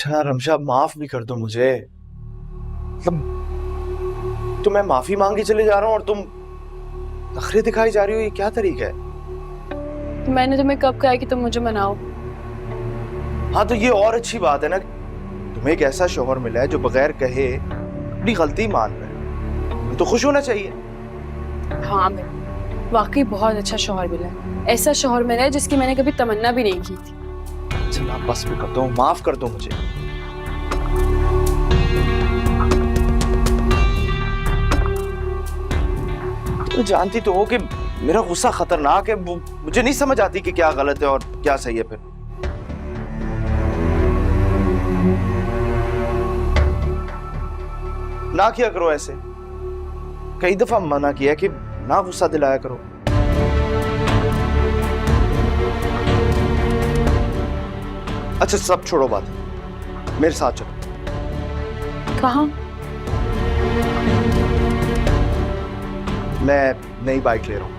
अच्छा रमशा, माफ भी कर दो मुझे। मतलब तो मैं माफी मांग के चले जा रहा हूँ और तुम नखरे दिखाई जा रही हो, ये क्या तरीका है? तो मैंने तुम्हें कब कहा कि तुम मुझे मनाओ? हाँ तो ये और अच्छी बात है ना, तुम्हें एक ऐसा शौहर मिला है जो बगैर कहे अपनी गलती मान रहा है, तो खुश होना चाहिए। हाँ मैं वाकई बहुत अच्छा शौहर मिला है। ऐसा शौहर मिला है जिसकी मैंने कभी तमन्ना भी नहीं की थी। चलो आप बस भी कर दो, माफ कर दो मुझे। तो जानती तो हो कि मेरा गुस्सा खतरनाक है, मुझे नहीं समझ आती कि क्या गलत है और क्या सही है। फिर ना किया करो ऐसे, कई दफा मना किया कि ना गुस्सा दिलाया करो। अच्छा सब छोड़ो बात, मेरे साथ चलो। कहाँ? मैं नई बाइक ले रहा हूं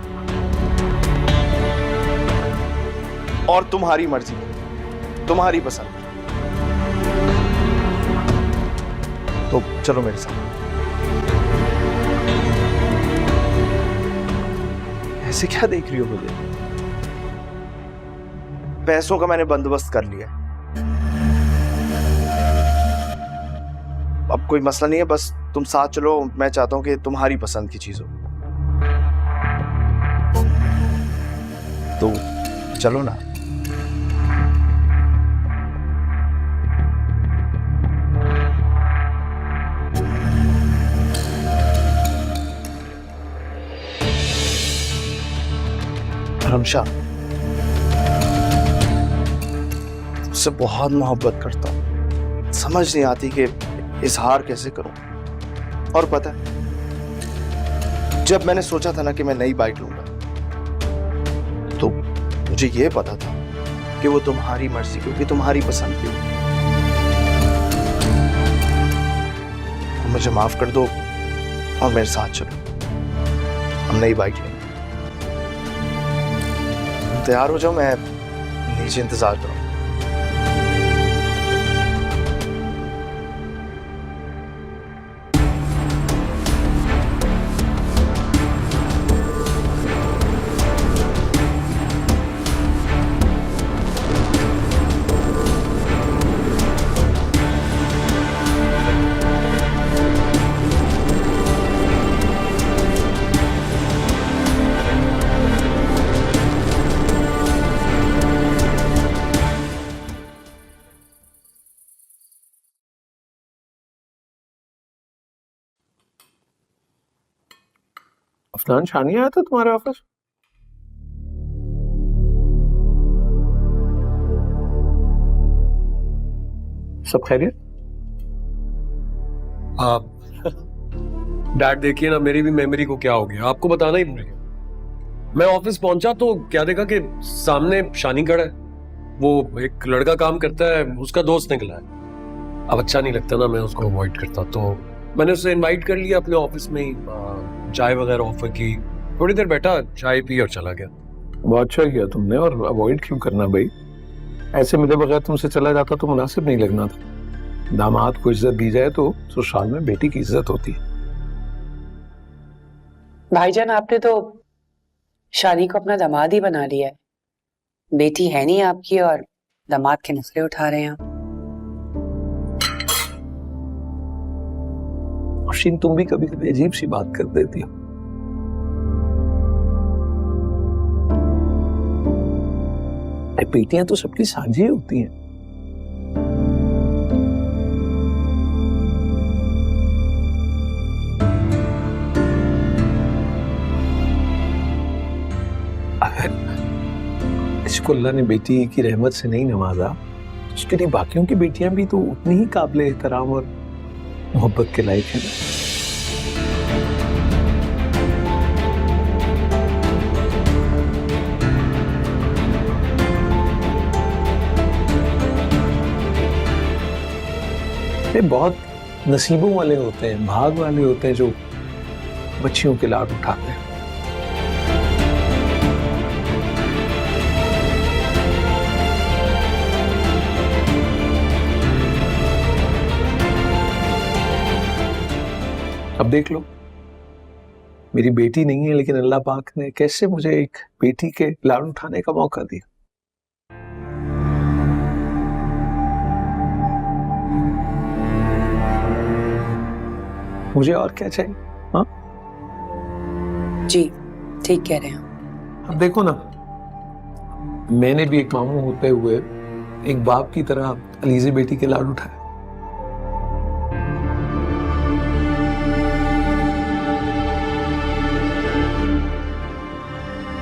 और तुम्हारी मर्जी, तुम्हारी पसंद, तो चलो मेरे साथ। ऐसे क्या देख रही हो मुझे? पैसों का मैंने बंदोबस्त कर लिया, अब कोई मसला नहीं है, बस तुम साथ चलो। मैं चाहता हूं कि तुम्हारी पसंद की चीज हो, तो चलो ना। रमशा, उससे बहुत मोहब्बत करता हूं, समझ नहीं आती कि इजहार कैसे करूं। और पता है, जब मैंने सोचा था ना कि मैं नई बाइक लूंगा, तो मुझे यह पता था कि वो तुम्हारी मर्जी क्योंकि तुम्हारी पसंद की। तो मुझे माफ कर दो और मेरे साथ चलो, हम नई बाइक लेंगे। तैयार हो जाओ, मैं नीचे इंतजार करूं। अफनान शानी आया था तुम्हारे ऑफिस? सब खैरियत? आप डैड देखिए ना, मेरी भी मेमोरी को क्या हो गया, आपको बताना ही भूल गया। मैं ऑफिस पहुंचा तो क्या देखा कि सामने शानी खड़ा है। वो एक लड़का काम करता है, उसका दोस्त निकला है। अब अच्छा नहीं लगता ना, मैं उसको अवॉइड करता, तो मैंने उसे इनवाइट कर लिया अपने ऑफिस में ही। चाय वगैरह ऑफर की, थोड़ी देर बैठा, चाय पी और चला गया। बहुत अच्छा किया तुमने, और अवॉइड क्यों करना भाई? ऐसे मिले बगैर तुमसे चला जाता तो मुनासिब नहीं लगना था। दामाद को इज्जत दी जाए तो ससुराल में बेटी की इज्जत होती है। भाईजान, आपने तो शानी को अपना दामाद ही बना लिया है। बेटी है नहीं आपकी और दामाद के नखरे उठा रहे हैं आप। अफशीन, तुम भी कभी कभी अजीब सी बात कर देती हो। बेटियां तो सबकी साझी होती हैं। अगर इसको अल्लाह ने बेटी की रहमत से नहीं नवाजा तो उसके लिए बाकियों की बेटियां भी तो उतनी ही काबिल एहतराम और मोहब्बत के लायक है ना। ये बहुत नसीबों वाले होते हैं, भाग वाले होते हैं जो बच्चियों के लाड उठाते हैं। देख लो, मेरी बेटी नहीं है लेकिन अल्लाह पाक ने कैसे मुझे एक बेटी के लाड़ उठाने का मौका दिया। मुझे और क्या चाहिए? हाँ, जी ठीक कह रहे हैं। अब देखो ना, मैंने भी एक मामू होते हुए एक बाप की तरह अलीज़ी बेटी के लाड़ उठाए।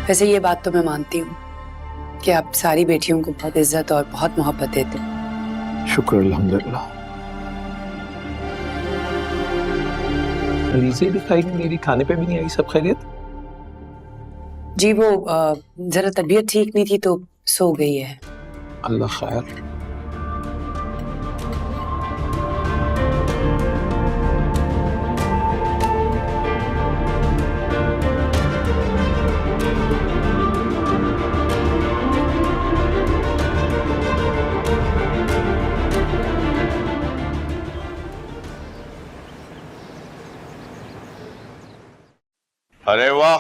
वैसे ये बात तो मैं मानती हूँ कि आप सारी बेटियों को बहुत इज्जत और बहुत मोहब्बत देते हैं। शुक्र अल्हम्दुलिल्लाह। अलीज़ी भी खाई मेरी खाने पे भी नहीं आई, सब खैरियत? जी वो जरा तबीयत ठीक नहीं थी तो सो गई है। अल्लाह खैर। अरे वाह,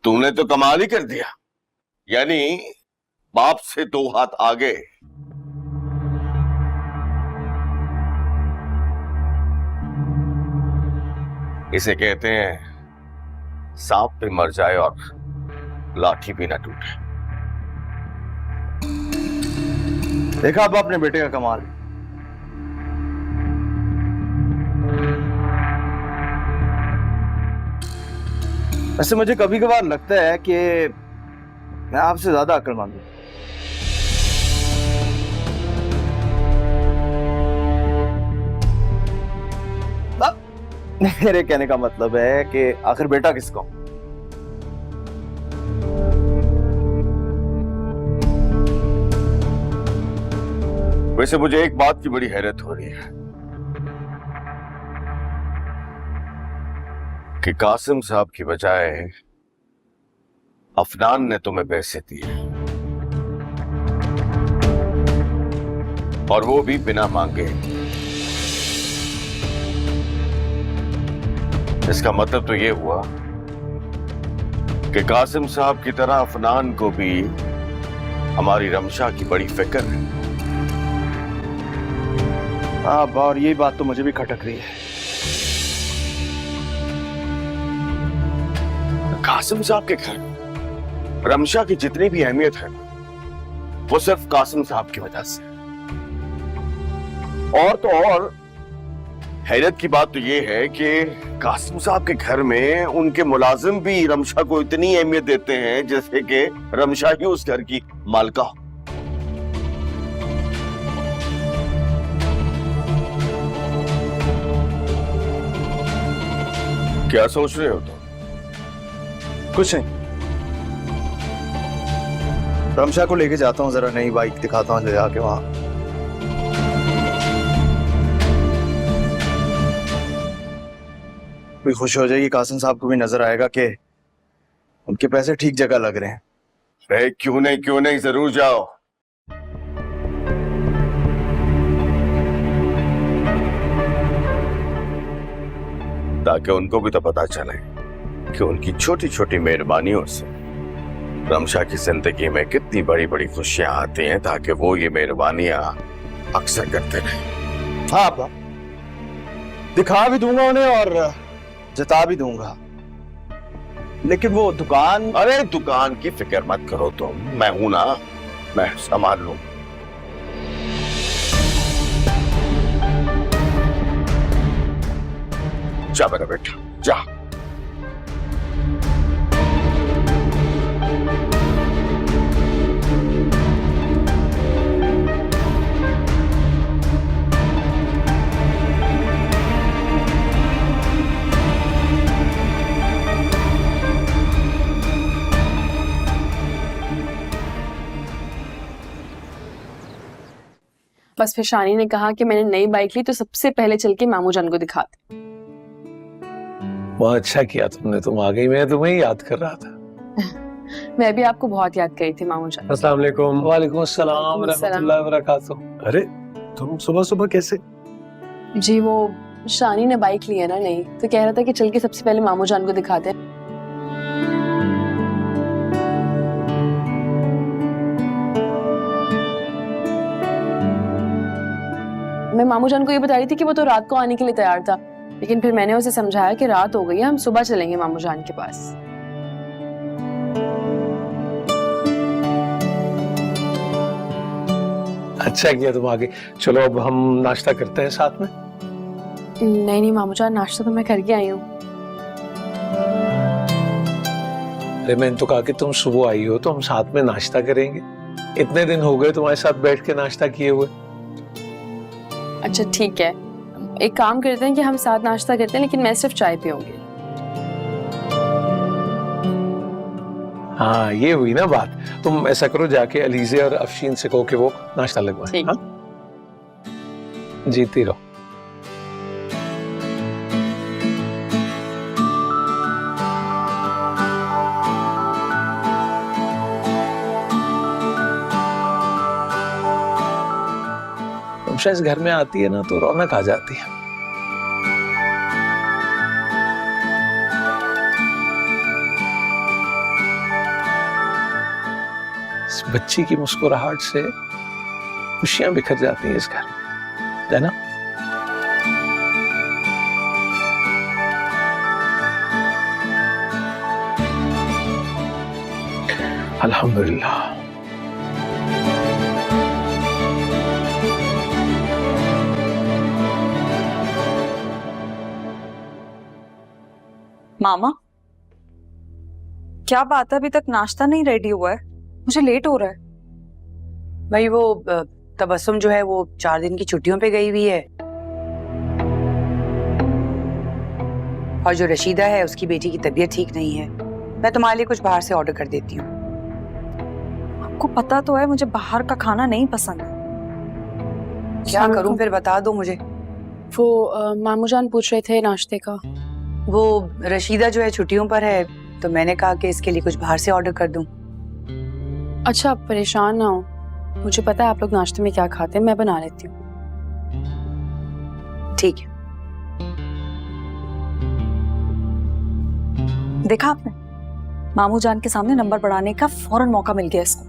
तुमने तो कमाल ही कर दिया। यानी बाप से 2 हाथ आगे। इसे कहते हैं सांप भी मर जाए और लाठी भी ना टूटे। देखा अब अपने बेटे का कमाल। वैसे मुझे कभी कभार लगता है कि मैं आपसे ज्यादा अक्लमंद हूं। मेरे कहने का मतलब है कि आखिर बेटा किसका? वैसे मुझे एक बात की बड़ी हैरत हो रही है कि कासिम साहब की बजाय अफनान ने तुम्हें पैसे दिए, और वो भी बिना मांगे। इसका मतलब तो ये हुआ कि कासिम साहब की तरह अफनान को भी हमारी रमशा की बड़ी फिक्र है। हाँ, और यही बात तो मुझे भी खटक रही है। कासिम साहब के घर में रमशा की जितनी भी अहमियत है वो सिर्फ कासिम साहब की वजह से। और तो और हैरत की बात तो ये है कि कासिम साहब के घर में उनके मुलाजिम भी रमशा को इतनी अहमियत देते हैं जैसे कि रमशा ही उस घर की मालका। क्या सोच रहे हो तुम? कुछ नहीं, रमशा को लेके जाता हूँ, जरा नई बाइक दिखाता हूँ ले जाके वहां। भी खुश हो जाएगी, कासिम साहब को भी नजर आएगा कि उनके पैसे ठीक जगह लग रहे हैं। अरे क्यों नहीं, जरूर जाओ। ताकि उनको भी तो पता चले कि उनकी छोटी छोटी मेहरबानियों से रमशा की जिंदगी में कितनी बड़ी बड़ी खुशियां आती हैं, ताकि वो ये मेहरबानियां अक्सर करते रहे। हाँ आपा, दिखा भी दूंगा उन्हें और जता भी दूंगा, लेकिन वो दुकान। अरे दुकान की फिक्र मत करो तुम, मैं हूं ना, मैं संभाल लूं। जा मेरा बेटा जा। बस फिर शानी ने कहा कि मैंने नई बाइक ली तो सबसे पहले चल के मामू जान को दिखाते। बहुत अच्छा किया तुमने, तुम आ गई, मैं तुम्हें ही याद कर रहा था। मैं भी आपको बहुत याद करी थी मामू जान। अस्सलाम वालेकुम। वालेकुम अस्सलाम रहमतुल्लाहि व बरकातुहू। अरे तुम सुबह सुबह कैसे? जी वो शानी ने बाइक ली है ना, नहीं तो कह रहा था कि चल के सबसे पहले मामू जान को दिखाते हैं। मैं मामू जान को ये बता रही थी कि वो तो रात को आने के लिए तैयार था, लेकिन फिर मैंने उसे समझाया कि रात हो गई है, हम सुबह चलेंगे मामू जान के पास। अच्छा किया तुम आगे। चलो अब हम नाश्ता करते हैं साथ में। नहीं नहीं मामू जान, नाश्ता तो मैं करके आई हूँ। अरे मैंने तो कहा कि तुम सुबह आई हो तो हम साथ में नाश्ता करेंगे। इतने दिन हो गए तुम्हारे साथ बैठ के नाश्ता किए हुए। अच्छा ठीक है, एक काम करते हैं कि हम साथ नाश्ता करते हैं, लेकिन मैं सिर्फ चाय पीऊंगी। हाँ ये हुई ना बात। तुम ऐसा करो, जाके अलीजे और अफशीन से कहो कि वो नाश्ता लगवाएं। ठीक। हाँ? जीती रहो। तुम इस घर में आती है ना तो रौनक आ जाती है। इस बच्ची की मुस्कुराहट से खुशियां बिखर जाती हैं इस घर में, है ना? अल्हम्दुलिल्लाह। मामा, क्या बात है, अभी तक नाश्ता नहीं रेडी हुआ है? मुझे लेट हो रहा है। भाई वो तबस्सुम जो है वो 4 दिन की छुट्टियों पे गई हुई है, और जो रशीदा है उसकी बेटी की तबीयत ठीक नहीं है। मैं तुम्हारे लिए कुछ बाहर से ऑर्डर कर देती हूँ। आपको पता तो है मुझे बाहर का खाना नहीं पसंद। क्या करूँ फिर, बता दो मुझे। वो मामू जान पूछ रहे थे नाश्ते का। वो रशीदा जो है छुट्टियों पर है, तो मैंने कहा कि इसके लिए कुछ बाहर से ऑर्डर कर दूं। अच्छा आप परेशान ना हो, मुझे पता है आप लोग नाश्ते में क्या खाते हैं, मैं बना लेती हूँ। ठीक है। देखा आपने, मामू जान के सामने नंबर बढ़ाने का फौरन मौका मिल गया इसको।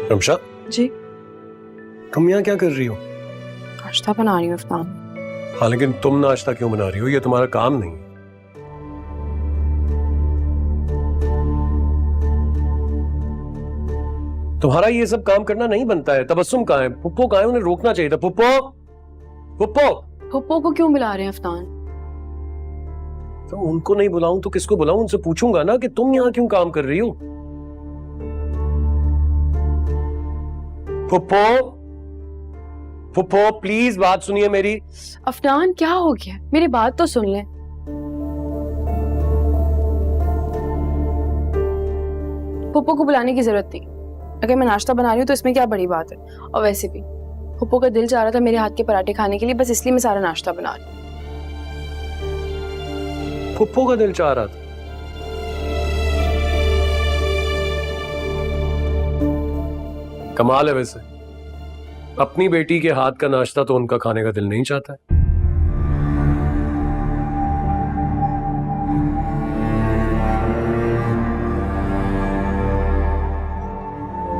रमशा जी तुम यहाँ क्या कर रही हो? नाश्ता बना रही हूँ इफ्तार। हाँ लेकिन तुम नाश्ता क्यों बना रही हो? ये तुम्हारा काम नहीं है। तुम्हारा ये सब काम करना नहीं बनता है। तबस्सुम कहाँ है? पुप्पो कहाँ है? उन्हें रोकना चाहिए था। पुप्पो, पुप्पो। पुप्पो को क्यों बुला रहे हैं इफ्तार? तो उनको नहीं बुलाऊं तो किसको बुलाऊं? उनसे पूछूंगा ना कि तुम यहाँ क्यों काम कर रही हो। पुप्पो, पुप्पो प्लीज बात सुनिए मेरी। अफनान क्या हो गया, मेरी बात तो सुन ले। पुप्पो को बुलाने की जरूरत नहीं, अगर मैं नाश्ता बना रही हूँ तो इसमें क्या बड़ी बात है। और वैसे भी पुप्पो का दिल चाह रहा था मेरे हाथ के पराठे खाने के लिए, बस इसलिए मैं सारा नाश्ता बना रही हूँ। पुप्पो का दिल चाह रहा था? कमाल है वैसे, अपनी बेटी के हाथ का नाश्ता तो उनका खाने का दिल नहीं चाहता है।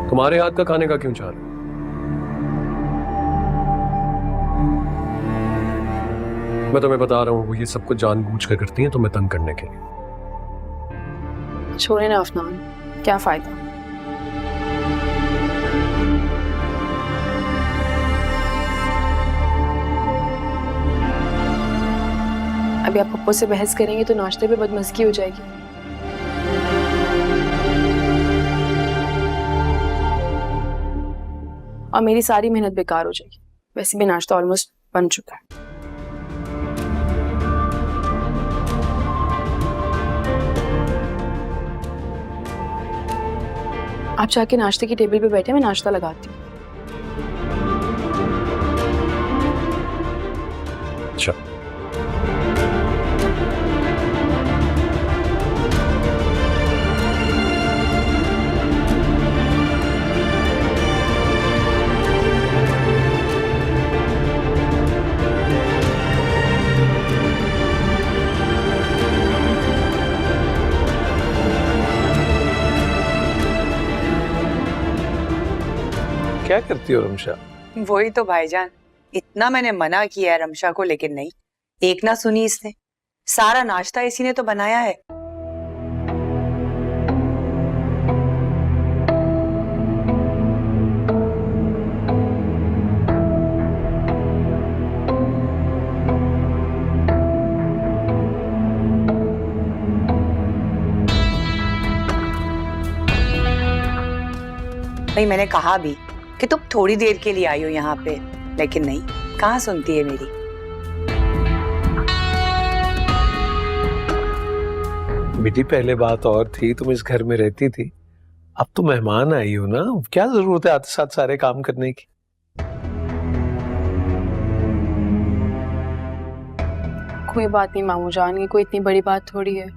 तुम्हारे हाथ का खाने का क्यों चाह रहे? मैं तुम्हें बता रहा हूं वो ये सब कुछ जानबूझ कर करती हैं तुम्हें तंग करने के लिए। छोड़े ना अफनान, क्या फायदा। अभी आप पप्पो से बहस करेंगे तो नाश्ते पे बदमज़गी हो जाएगी। और मेरी सारी मेहनत बेकार हो जाएगी। वैसे भी नाश्ता ऑलमोस्ट बन चुका है। आप जाके नाश्ते की टेबल पे बैठे, मैं नाश्ता लगाती हूँ। अच्छा। क्या करती हो रमशा? वही तो भाईजान, इतना मैंने मना किया है रमशा को, लेकिन नहीं, एक ना सुनी इसने। सारा नाश्ता इसी ने तो बनाया है। भाई मैंने कहा भी कि तुम थोड़ी देर के लिए आई हो यहाँ पे, लेकिन नहीं, कहाँ सुनती है मेरी। बेटी पहले बात और थी, तुम इस घर में रहती थी, अब तो मेहमान आई हो ना, क्या जरूरत है आते साथ सारे काम करने की? कोई बात नहीं मामू जान, ये कोई इतनी बड़ी बात थोड़ी है।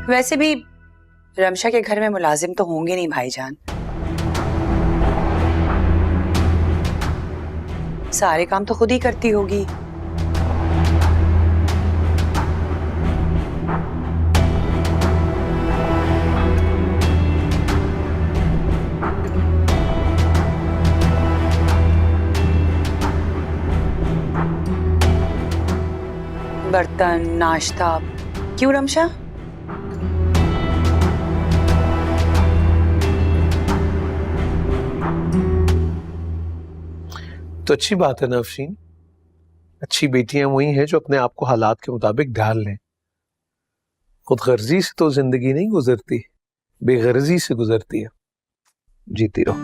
वैसे भी रमशा के घर में मुलाजिम तो होंगे नहीं भाईजान, सारे काम तो खुद ही करती होगी। बर्तन, नाश्ता, क्यों रमशा? तो अच्छी बात है ना अफशीन, अच्छी बेटियां वही हैं जो अपने आप को हालात के मुताबिक ढाल लें। खुद गर्जी से तो जिंदगी नहीं गुजरती, बेगर्जी से गुजरती है। जीती रहो।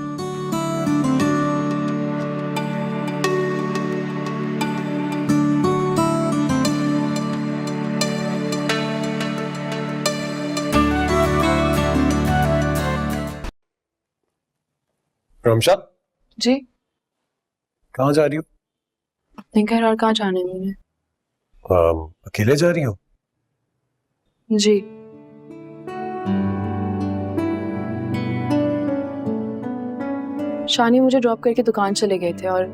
रमशा, जी कहाँ जा रही हो? अपने घर, और कहाँ जाना है मैंने? अकेले जा रही हो? जी। शानी मुझे ड्रॉप करके दुकान चले गए थे और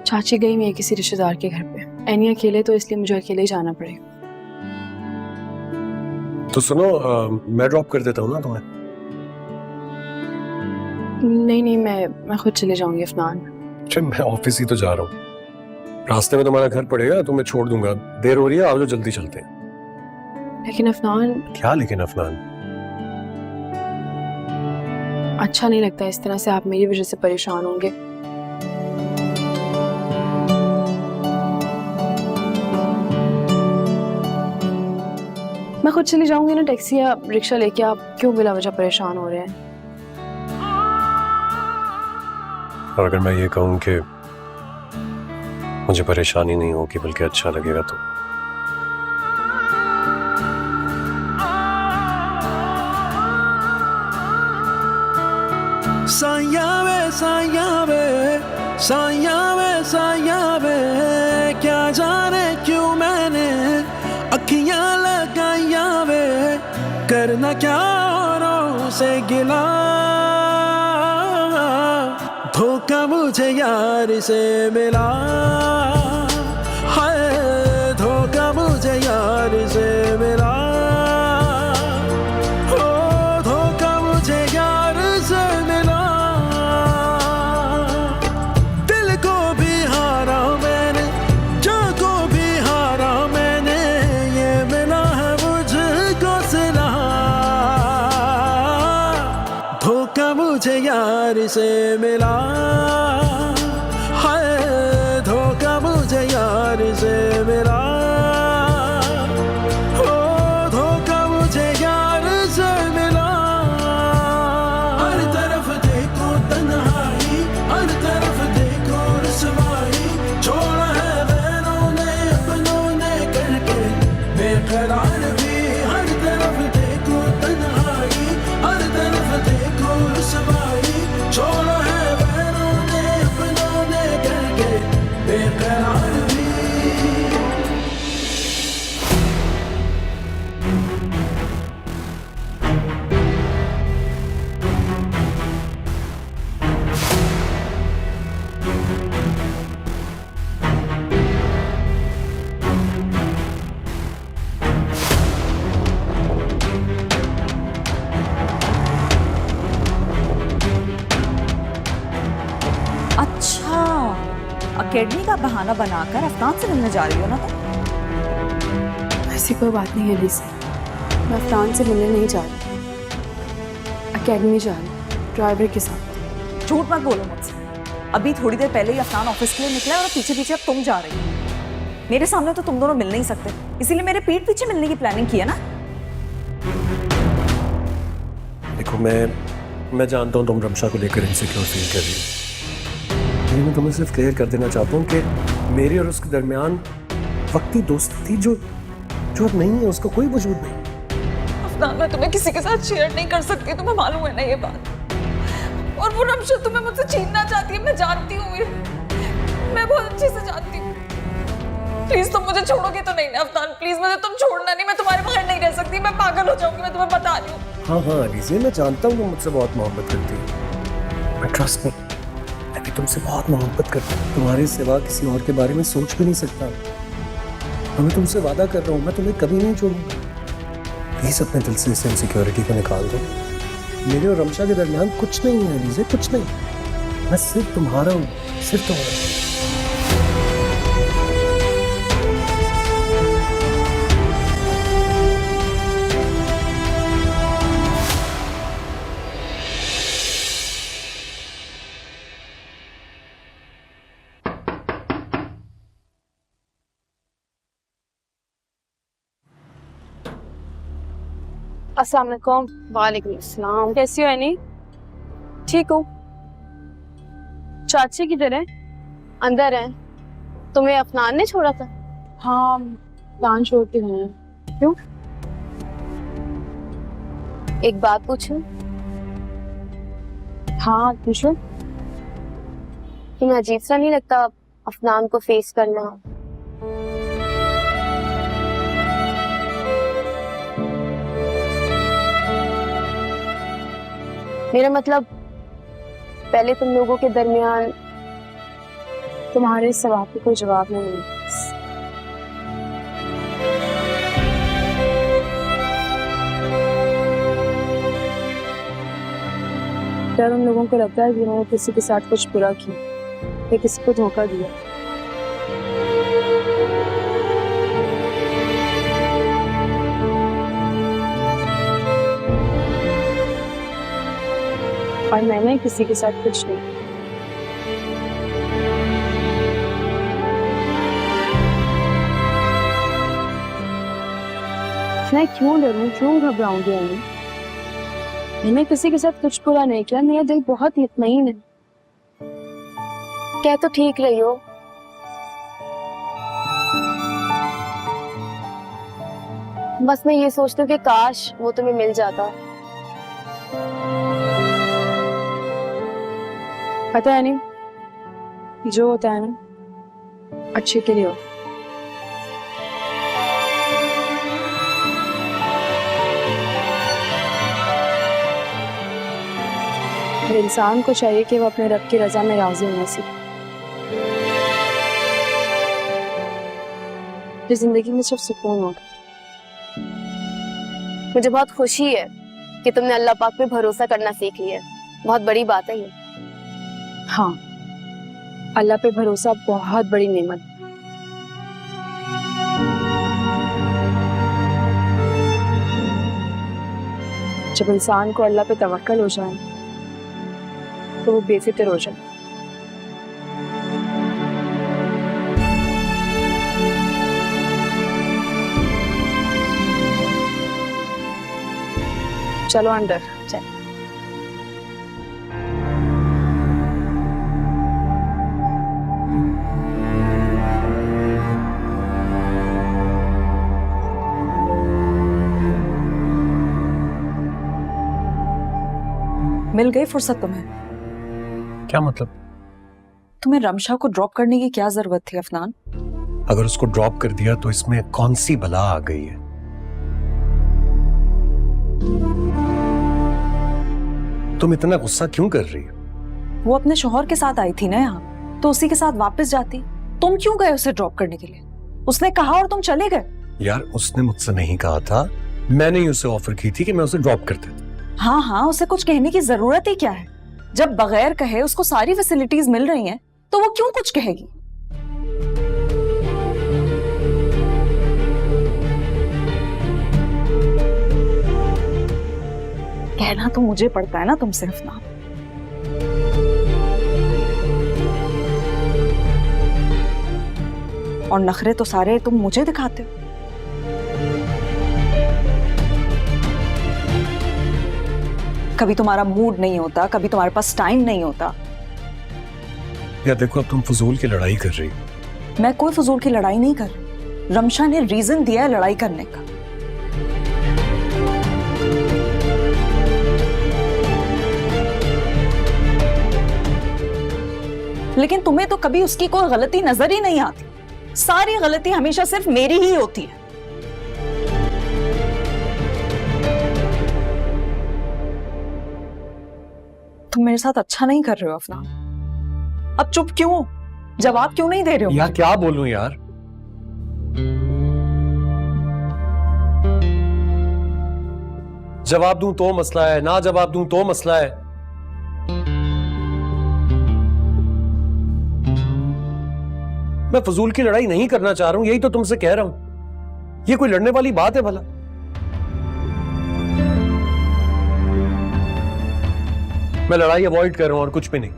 चाची गई मैं किसी रिश्तेदार के घर पे। एनी अकेले, तो इसलिए मुझे अकेले ही जाना पड़ेगा। तो सुनो, मैं ड्रॉप कर देता हूँ ना तुम्हें। नहीं नहीं, मैं खुद चले जाऊंगी अफनान। अच्छा, मैं ऑफिस ही तो जा रहा हूँ, रास्ते में तुम्हारा घर पड़ेगा तो मैं छोड़ दूंगा। देर हो रही है, आओ जल्दी चलते हैं। लेकिन अफनान। क्या लेकिन अफनान? अच्छा नहीं लगता इस तरह से आप मेरी वजह से परेशान होंगे। मैं खुद चली जाऊंगी ना, टैक्सी या रिक्शा लेके। आप क्यों बिला वजह परेशान हो रहे हैं? और अगर मैं ये कहूं कि मुझे परेशानी नहीं होगी बल्कि अच्छा लगेगा तो? साया वे साया वे साया वे साया वे, क्या जाने क्यों मैंने अखियां लगाया वे, करना क्या औरों से गिला, धोखा मुझे यार से मिला, हाय धोखा मुझे यार से मिला, ओ धोखा मुझे यार से मिला, दिल को भी हारा मैंने, जान को भी हारा मैंने, ये मिला है मुझको सिला, धोखा मुझे यार से मिला, हाय धोखा मुझे यार से मिला, ओ धोखा मुझे यार से मिला। हर तरफ देखो तन्हाई, हर तरफ देखो रुसवाई, छोड़ा है गैरों ने अपनों ने करके एकेडमी का बहाना बनाकर अफनान से मिलने जा रही हो ना तुम? ऐसी कोई बात नहीं है लीसा, मैं अफनान से मिलने नहीं जा रही, अकेडमी जा रही ड्राइवर के साथ। झूठ मत बोलो मुझसे। अभी थोड़ी देर पहले ही अफनान ऑफिस के लिए निकला है और पीछे पीछे अब तुम जा रही हो। मेरे सामने तो तुम दोनों मिल नहीं सकते, इसीलिए मेरे पीठ पीछे मिलने की प्लानिंग की है ना। देखो मैं जानता हूँ तुम रमशा को लेकर इनसिक्योर फील कर रही हो, लेकिन मैं तुम्हें सिर्फ क्लियर कर देना चाहता हूँ कि मेरी और उसके दरमियान वक्ती दोस्ती थी जो अब नहीं है, उसका कोई वजूद नहीं। अफनान, मैं तुम्हें किसी के साथ शेयर नहीं कर सकती, तुम्हें मालूम है ना ये बात। और वो रमशा तुम्हें मुझसे छीनना चाहती है, मैं जानती हूँ, मैं बहुत अच्छे से जानती हूँ। प्लीज तुम मुझे छोड़ोगे तो नहीं ना अफनान, प्लीज मुझे तुम छोड़ना नहीं, मैं तुम्हारे बगैर नहीं रह सकती, मैं पागल हो जाऊंगी, मैं तुम्हें बता रही हूँ। हाँ हाँ अलीज़े, मैं जानता हूँ तुम मुझसे बहुत मोहब्बत करती हो, बट ट्रस्ट मी, मैं भी तुमसे बहुत मोहब्बत करता हूँ। तुम्हारे सिवा किसी और के बारे में सोच भी नहीं सकता। मैं तुमसे वादा कर रहा हूँ, मैं तुम्हें कभी नहीं छोड़ूंगा। प्लीज अपने दिल से इस इनसिक्योरिटी को निकाल दो। मेरे और रमशा के दरमियान कुछ नहीं है अलीज़े, कुछ नहीं। मैं सिर्फ तुम्हारा हूँ, सिर्फ तुम्हारा। अस्सलाम वालेकुम। वालेकुम अस्सलाम। कैसी हो एनी? ठीक हूँ। चाची किधर है? अंदर है। तुम्हें अफनान ने छोड़ा था? हाँ, अफनान छोड़ के गए हैं। क्यों? एक बात पूछूं? हाँ पूछो। तुम्हें अजीब सा नहीं लगता अफनान को फेस करना? मेरा मतलब पहले तुम लोगों के दरमियान तुम्हारे सवाल पे कोई जवाब नहीं मिला। क्या तुम लोगों को लगता है कि उन्होंने किसी के साथ कुछ बुरा किया या किसी को धोखा दिया? और मैंने किसी के साथ कुछ नहीं। मैं क्यों डरूं, क्यों घबराऊंगी? मैंने किसी के साथ कुछ बुरा नहीं किया, मेरा दिल बहुत मुतमईन है। क्या तो ठीक रही हो? बस मैं ये सोचती हूँ कि काश वो तुम्हें मिल जाता। पता है नहीं, जो होता है ना अच्छे के लिए हो। हर इंसान को चाहिए कि वो अपने रब की रजा में राजी होना सीखे। जिंदगी में सिर्फ सुकून होगा। मुझे बहुत खुशी है कि तुमने अल्लाह पाक पे भरोसा करना सीख लिया। बहुत बड़ी बात है ये। हाँ, अल्लाह पे भरोसा बहुत बड़ी नेमत। जब इंसान को अल्लाह पे तवक्कल हो जाए तो वो बेफिक्र हो जाए। चलो अंदर चल। मिल गई फुर्सत तुम्हें? क्या मतलब? तुम्हें रमशा को ड्रॉप करने की क्या जरूरत थी अफनान? अगर उसको ड्रॉप कर दिया तो इसमें कौन सी बला आ गई है? तुम इतना गुस्सा क्यों कर रही हो? वो अपने शौहर के साथ आई थी ना यहाँ, तो उसी के साथ वापस जाती। तुम क्यों गए उसे ड्रॉप करने के लिए? उसने कहा और तुम चले गए। यार उसने मुझसे नहीं कहा था, मैंने ही उसे ऑफर की थी कि मैं उसे ड्रॉप कर देता। हाँ हाँ, उसे कुछ कहने की जरूरत ही क्या है? जब बगैर कहे उसको सारी फैसिलिटीज मिल रही हैं, तो वो क्यों कुछ कहेगी? कहना तो मुझे पड़ता है ना तुमसे अफनान। और नखरे तो सारे तुम मुझे दिखाते हो। कभी तुम्हारा मूड नहीं होता, कभी तुम्हारे पास टाइम नहीं होता। या देखो, अब तुम फजूल की लड़ाई कर रही हो। मैं कोई फजूल की लड़ाई नहीं कर रही। रमशा ने रीजन दिया है लड़ाई करने का। लेकिन तुम्हें तो कभी उसकी कोई गलती नजर ही नहीं आती। सारी गलती हमेशा सिर्फ मेरी ही होती है। तुम मेरे साथ अच्छा नहीं कर रहे हो अफनान। अब चुप क्यों हो? जवाब क्यों नहीं दे रहे हो? यार क्या बोलूं यार। जवाब दूं तो मसला है, ना जवाब दूं तो मसला है। मैं फजूल की लड़ाई नहीं करना चाह रहा हूं, यही तो तुमसे कह रहा हूं। ये कोई लड़ने वाली बात है भला? मैं लड़ाई अवॉइड कर रहा हूं और कुछ भी नहीं।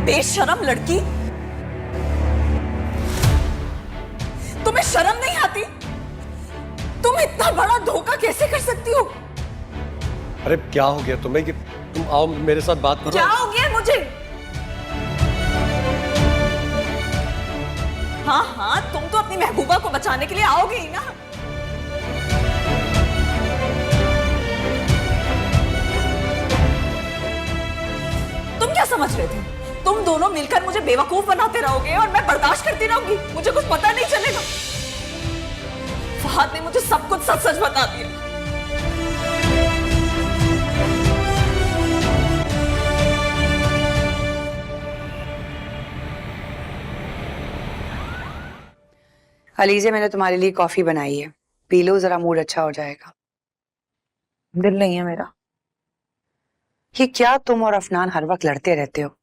बेशरम लड़की, तुम्हें शर्म नहीं आती? तुम इतना बड़ा धोखा कैसे कर सकती हो? अरे क्या हो गया तुम्हें कि तुम आओ मेरे साथ बात करो। क्या हो गया मुझे? हाँ हाँ, तुम तो अपनी महबूबा को बचाने के लिए आओगे ही ना। तुम क्या समझ रहे थे? तुम दोनों मिलकर मुझे बेवकूफ बनाते रहोगे और मैं बर्दाश्त करती रहूंगी? मुझे कुछ पता नहीं चलेगा। फहद ने मुझे सब कुछ सच सच बता दिया। अलीज़े, मैंने तुम्हारे लिए कॉफी बनाई है, पी लो, जरा मूड अच्छा हो जाएगा। दिल नहीं है मेरा। ये क्या तुम और अफनान हर वक्त लड़ते रहते हो?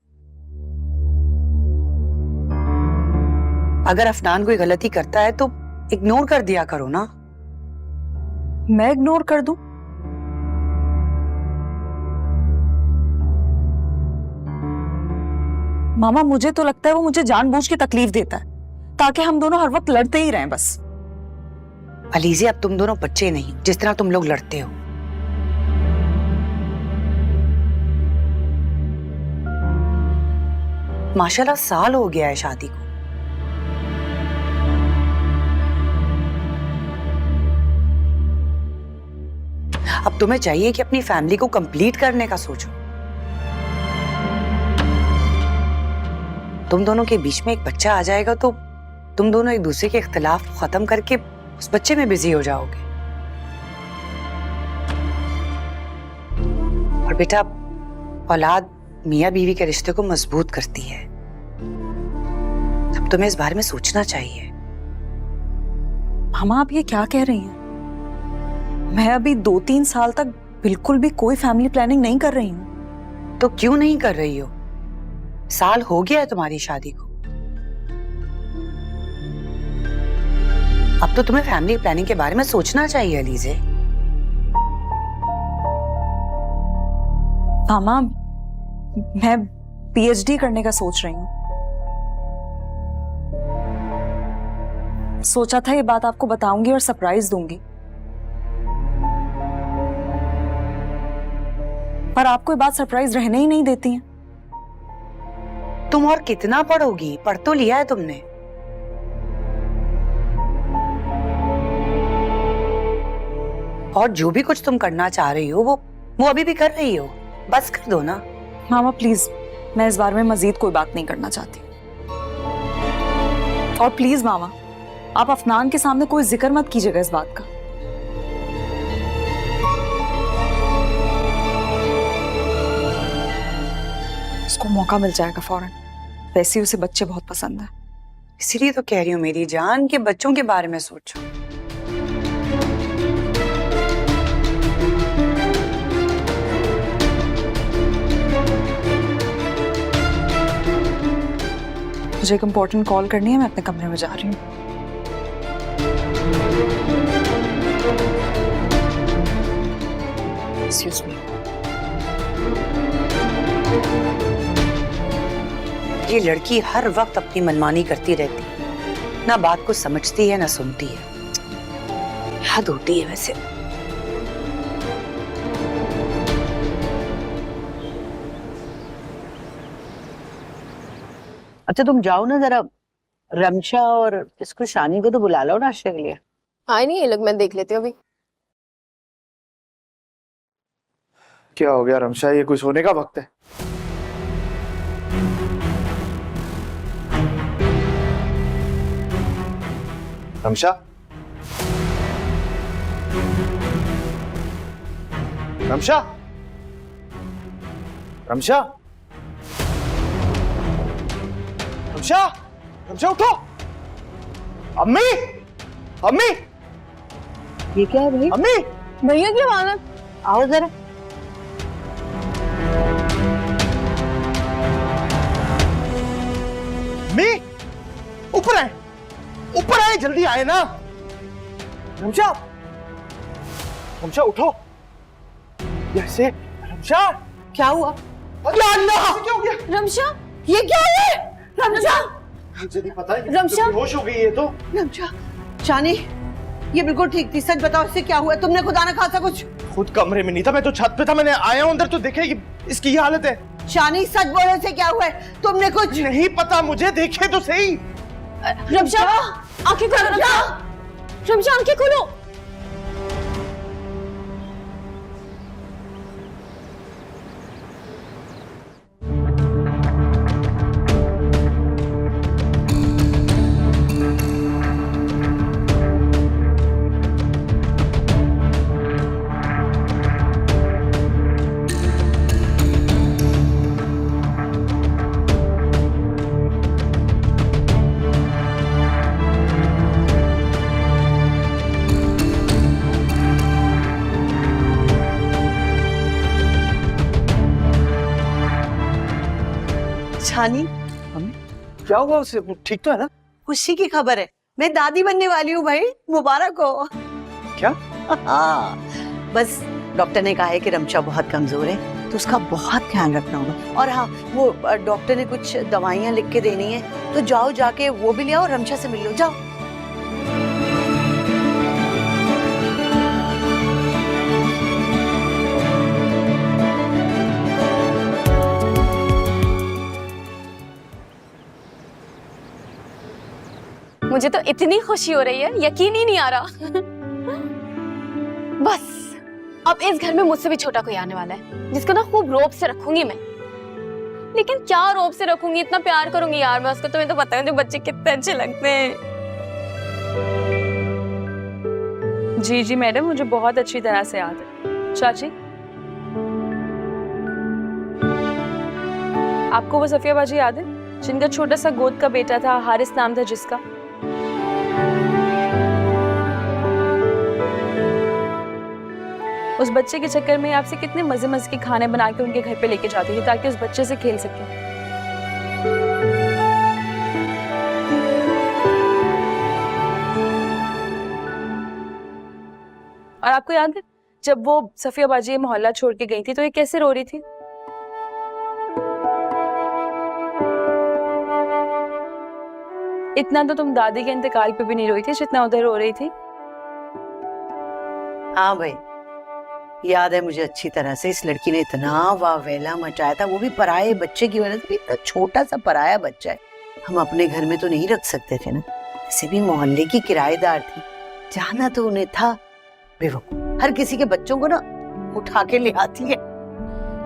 अगर अफनान कोई गलती करता है तो इग्नोर कर दिया करो ना। मैं इग्नोर कर दूं? मामा, मुझे तो लगता है वो मुझे जानबूझ के तकलीफ देता है ताकि हम दोनों हर वक्त लड़ते ही रहें बस। अलीज़े, अब तुम दोनों बच्चे नहीं जिस तरह तुम लोग लड़ते हो। माशाल्लाह साल हो गया है शादी को। अब तुम्हें चाहिए कि अपनी फैमिली को कंप्लीट करने का सोचो। तुम दोनों के बीच में एक बच्चा आ जाएगा तो तुम दोनों एक दूसरे के इख्तिलाफ को खत्म करके उस बच्चे में बिजी हो जाओगे। और बेटा, औलाद मियाँ बीवी के रिश्ते को मजबूत करती है। अब तुम्हें इस बारे में सोचना चाहिए। मामा, आप ये क्या कह रही हैं? मैं अभी 2-3 साल तक बिल्कुल भी कोई फैमिली प्लानिंग नहीं कर रही हूँ। तो क्यों नहीं कर रही हो? साल हो गया है तुम्हारी शादी को। अब तो तुम्हें फैमिली प्लानिंग के बारे में सोचना चाहिए अलीज़े। मामा, मैं पीएचडी करने का सोच रही हूँ। सोचा था ये बात आपको बताऊंगी और सरप्राइज दूंगी, पर आपको ये बात सरप्राइज रहने ही नहीं देती है। तुम और कितना पढ़ोगी? पढ़ तो लिया है तुमने। और जो भी कुछ तुम करना चाह रही हो वो अभी भी कर रही हो। बस कर दो ना। मामा प्लीज, मैं इस बारे में मजीद कोई बात नहीं करना चाहती। और प्लीज मामा, आप अफनान के सामने कोई जिक्र मत कीजिएगा इस बात का। उसको मौका मिल जाएगा फौरन। वैसे ही उसे बच्चे बहुत पसंद है। इसीलिए तो कह रही हूँ मेरी जान के बच्चों के बारे में सोचो। मुझे एक इम्पोर्टेंट कॉल करनी है, मैं अपने कमरे में जा रही हूँ। Excuse me. ये लड़की हर वक्त अपनी मनमानी करती रहती है, ना बात को समझती है ना सुनती है। हद होती है वैसे। अच्छा तुम जाओ ना जरा, रमशा और इसको शानी को तो बुला लो नाश्ते के लिए। आए नहीं ये लोग, मैं देख लेती हूँ अभी। क्या हो गया रमशा, ये कुछ होने का वक्त है? रमशा, रमशा, रमशा, रमशा, रमशा उठो। अम्मी, अम्मी, ये क्या है भाई? अम्मी, भैया की मानत। आओ जरा। अम्मी, ऊपर आए, ऊपर आए, जल्दी आए ना। रमशा, रमशा उठो। कैसे? रमशा, क्या हुआ? या अल्लाह, क्या हो गया? रमशा, ये क्या है? रमशा, मुझे नहीं पता, रमशा, होश हो गई है तो। रमशा, शानी, ये बिल्कुल ठीक थी। सच बताओ इससे क्या हुआ? तुमने खुदा ना खासा कुछ? खुद कमरे में नहीं था, मैं तो छत पे था। मैंने आया हूं अंदर तो देखे कि इसकी ये हालत है। शानी सच बोलो, से क्या हुआ है? तुमने कुछ? नहीं पता मुझे, देखे तो सही। रमशा, आंखें खोलो। रमशा, रमशा आंखें खोलो। शानी, क्या हुआ उसे? ठीक तो है ना? खुशी की खबर है, मैं दादी बनने वाली हूँ भाई, मुबारक हो। क्या? हाँ, बस डॉक्टर ने कहा है कि रमशा बहुत कमजोर है तो उसका बहुत ध्यान रखना होगा। और हाँ, वो डॉक्टर ने कुछ दवाइयाँ लिख के देनी है, तो जाओ जाके वो भी ले आओ, रमशा से मिल लो, जाओ। मुझे तो इतनी खुशी हो रही है, यकीन ही नहीं आ रहा। बस अब इस घर में मुझसे भी छोटा कोई आने वाला है, जिसको ना खूब रौब से रखूंगी मैं। लेकिन क्या रौब से रखूंगी, इतना प्यार करूंगी यार मैं उसको। तुम्हें तो पता है मुझे बच्चे कितने अच्छे लगते हैं। जी जी मैडम, मुझे बहुत अच्छी तरह से याद है। चाची, आपको वो सफिया बाजी याद है जिनका छोटा सा गोद का बेटा था, हारिस नाम था जिसका? उस बच्चे के चक्कर में आपसे कितने मजे मजे के खाने बना के उनके घर पे लेके जाती थी ताकि उस बच्चे से खेल सके। और आपको याद है जब वो सफिया बाजी मोहल्ला छोड़ के गई थी तो ये कैसे रो रही थी? इतना तो तुम दादी के इंतकाल पे भी नहीं रोई थी जितना उधर रो रही थी। हाँ भाई, याद है मुझे अच्छी तरह से। इस लड़की ने इतना वावेला मचाया था, वो भी पराये बच्चे की वजह से। इतना छोटा सा पराया बच्चा है, हम अपने घर में तो नहीं रख सकते थे ना। ऐसे भी मोहल्ले की किराएदार थी, जाना तो उन्हें था। बेवकूफ, हर किसी के बच्चों को ना उठा के ले आती है।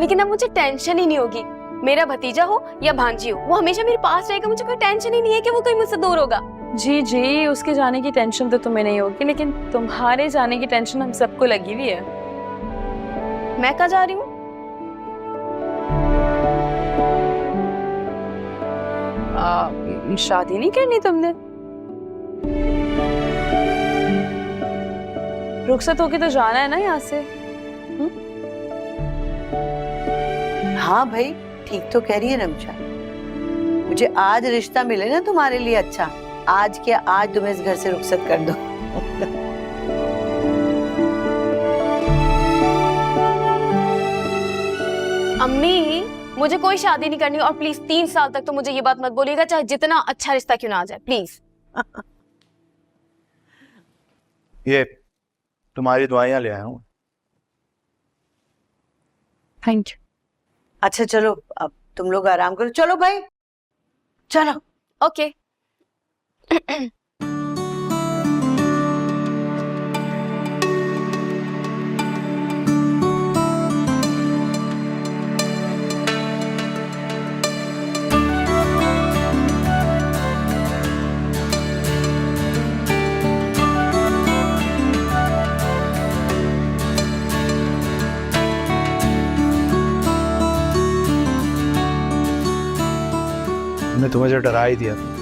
लेकिन अब मुझे टेंशन ही नहीं होगी। मेरा भतीजा हो या भांजी हो, वो हमेशा मेरे पास रहेगा। मुझे कोई टेंशन ही नहीं है कि वो कहीं मुझसे दूर होगा। जी जी, उसके जाने की टेंशन तो तुम्हें नहीं होगी, लेकिन तुम्हारे जाने की टेंशन हम सबको लगी हुई है। मैं कहाँ जा रही हूँ? शादी नहीं करनी तुमने? रुखसत होके तो जाना है ना यहाँ से। हाँ भाई, ठीक तो कह रही है रमशा। मुझे आज रिश्ता मिले ना तुम्हारे लिए अच्छा, आज क्या आज तुम्हें इस घर से रुखसत कर दो। अम्मी, मुझे कोई शादी नहीं करनी और प्लीज 3 साल तक तो मुझे ये बात मत बोलिएगा, चाहे जितना अच्छा रिश्ता क्यों ना आ जाए, प्लीज। ये तुम्हारी दुआएं ले आया हूँ। Thank you. अच्छा चलो, अब तुम लोग आराम करो। चलो भाई, चलो। ओके। मैंने तुम्हें जो डरा ही दिया था,